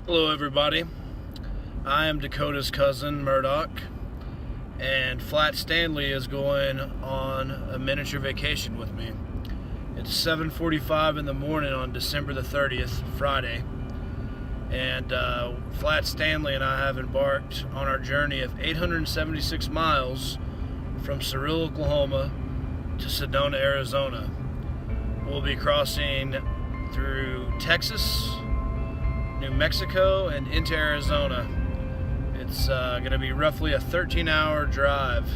Hello everybody, I am Dakota's cousin Murdoch, and Flat Stanley is going on a miniature vacation with me. It's 7:45 in the morning on December the 30th, Friday, and Flat Stanley and I have embarked on our journey of 876 miles from Cyril, Oklahoma to Sedona, Arizona. We'll be crossing through Texas, New Mexico, and into Arizona. It's going to be roughly a 13-hour drive,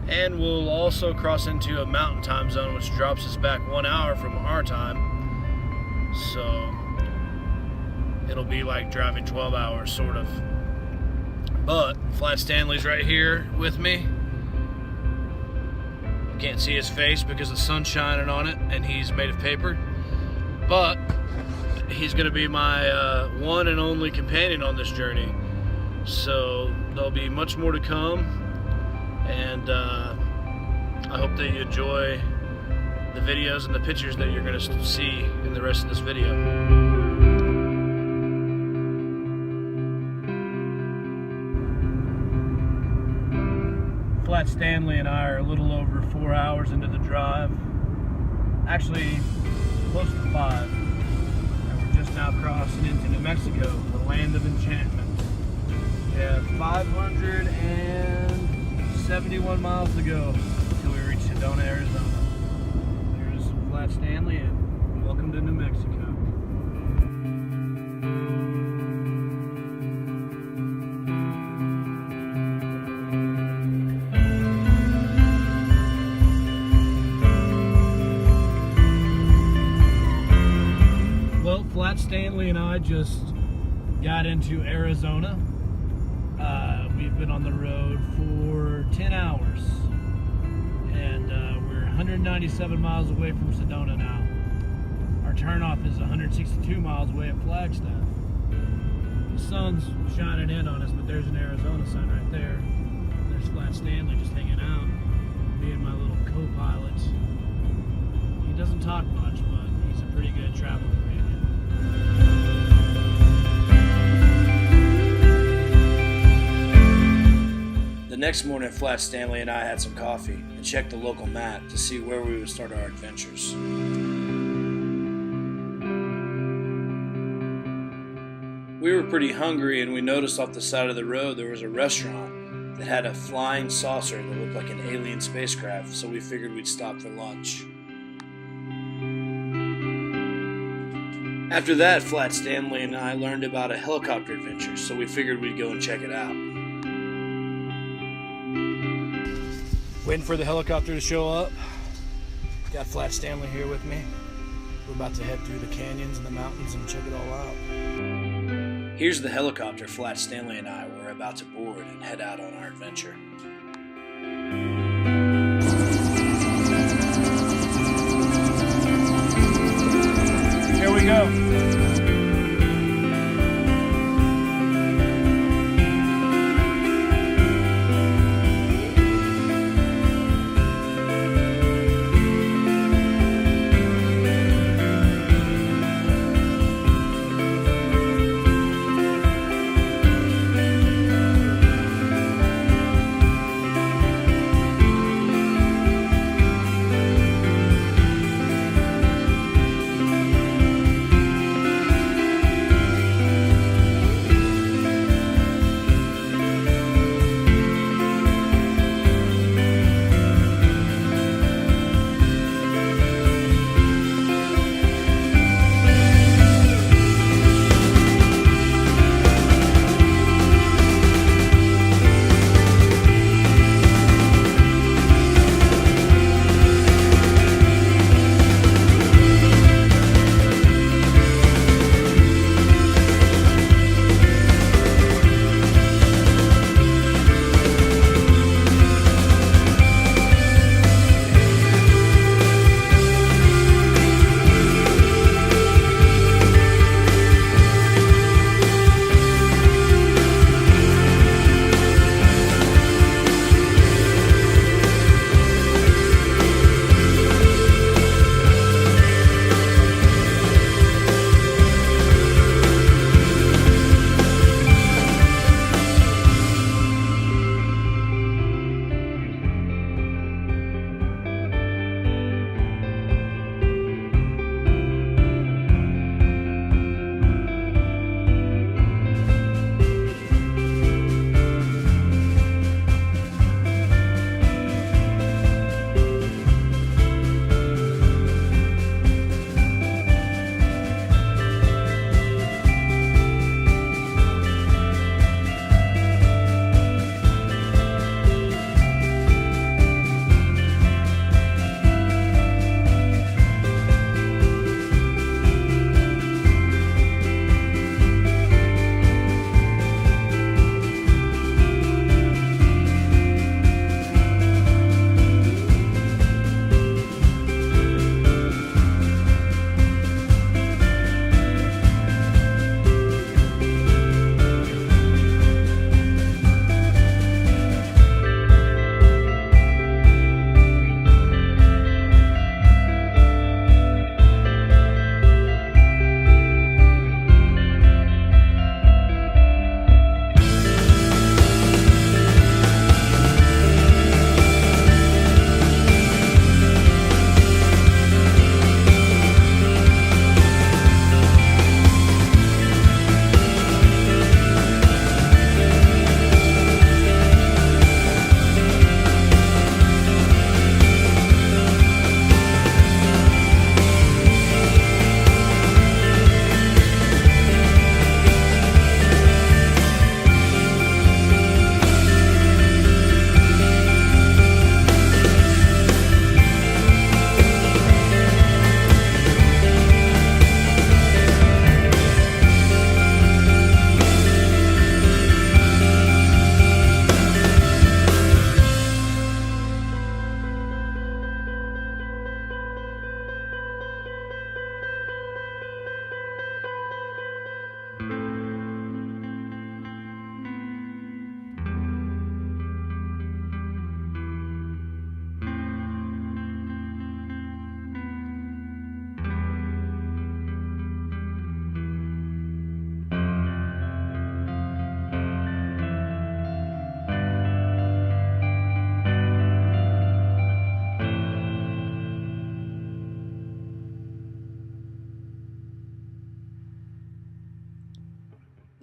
and we'll also cross into a mountain time zone, which drops us back 1 hour from our time, so it'll be like driving 12 hours sort of. But Flat Stanley's right here with me. Can't see his face because the sun's shining on it and he's made of paper, but he's going to be my one and only companion on this journey. So there'll be much more to come, and I hope that you enjoy the videos and the pictures that you're going to see in the rest of this video. Flat Stanley and I are a little over 4 hours into the drive, actually close to 5. Just now crossing into New Mexico, the land of enchantment. We have 571 miles to go until we reach Sedona, Arizona. Here's Flat Stanley, and welcome to New Mexico. Flat Stanley and I just got into Arizona. We've been on the road for 10 hours, and we're 197 miles away from Sedona now. Our turnoff is 162 miles away at Flagstaff. The sun's shining in on us, but there's an Arizona sun right there. There's Flat Stanley just hanging out, being my little co-pilot. He doesn't talk much, but he's a pretty good travel companion. The next morning, Flat Stanley and I had some coffee and checked the local map to see where we would start our adventures. We were pretty hungry, and we noticed off the side of the road there was a restaurant that had a flying saucer that looked like an alien spacecraft, so we figured we'd stop for lunch. After that, Flat Stanley and I learned about a helicopter adventure, so we figured we'd go and check it out. Waiting for the helicopter to show up. Got Flat Stanley here with me. We're about to head through the canyons and the mountains and check it all out. Here's the helicopter Flat Stanley and I were about to board and head out on our adventure. Here we go.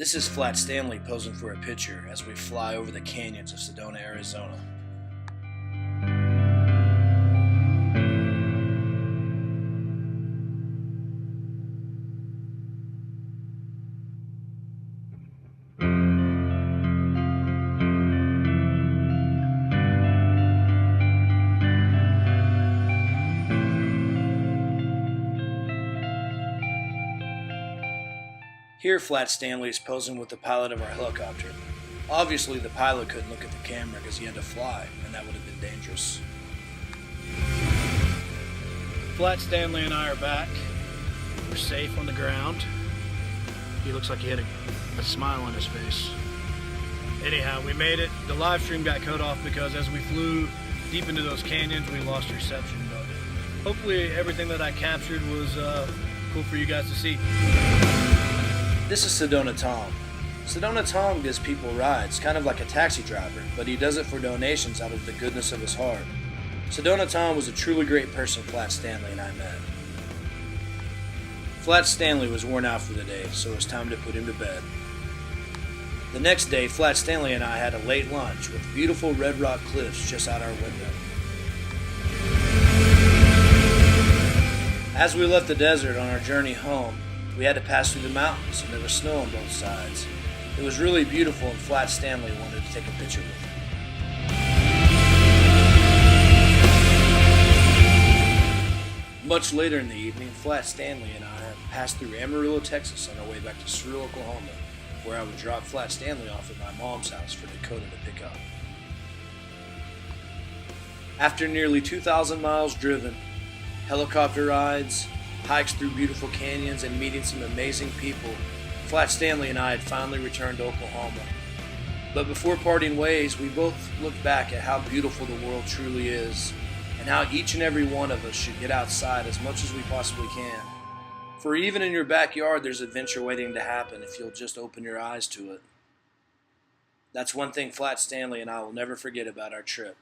This is Flat Stanley posing for a picture as we fly over the canyons of Sedona, Arizona. Here, Flat Stanley is posing with the pilot of our helicopter. Obviously, the pilot couldn't look at the camera because he had to fly, and that would have been dangerous. Flat Stanley and I are back. We're safe on the ground. He looks like he had a smile on his face. Anyhow, we made it. The live stream got cut off because as we flew deep into those canyons, we lost reception. But hopefully everything that I captured was cool for you guys to see. This is Sedona Tom. Sedona Tom gives people rides, kind of like a taxi driver, but he does it for donations out of the goodness of his heart. Sedona Tom was a truly great person Flat Stanley and I met. Flat Stanley was worn out for the day, so it was time to put him to bed. The next day, Flat Stanley and I had a late lunch with beautiful red rock cliffs just out our window. As we left the desert on our journey home, we had to pass through the mountains, and there was snow on both sides. It was really beautiful, and Flat Stanley wanted to take a picture with me. Much later in the evening, Flat Stanley and I passed through Amarillo, Texas on our way back to Surreal, Oklahoma, where I would drop Flat Stanley off at my mom's house for Dakota to pick up. After nearly 2,000 miles driven, helicopter rides, hikes through beautiful canyons, and meeting some amazing people, Flat Stanley and I had finally returned to Oklahoma. But before parting ways, we both looked back at how beautiful the world truly is, and how each and every one of us should get outside as much as we possibly can. For even in your backyard, there's adventure waiting to happen if you'll just open your eyes to it. That's one thing Flat Stanley and I will never forget about our trip.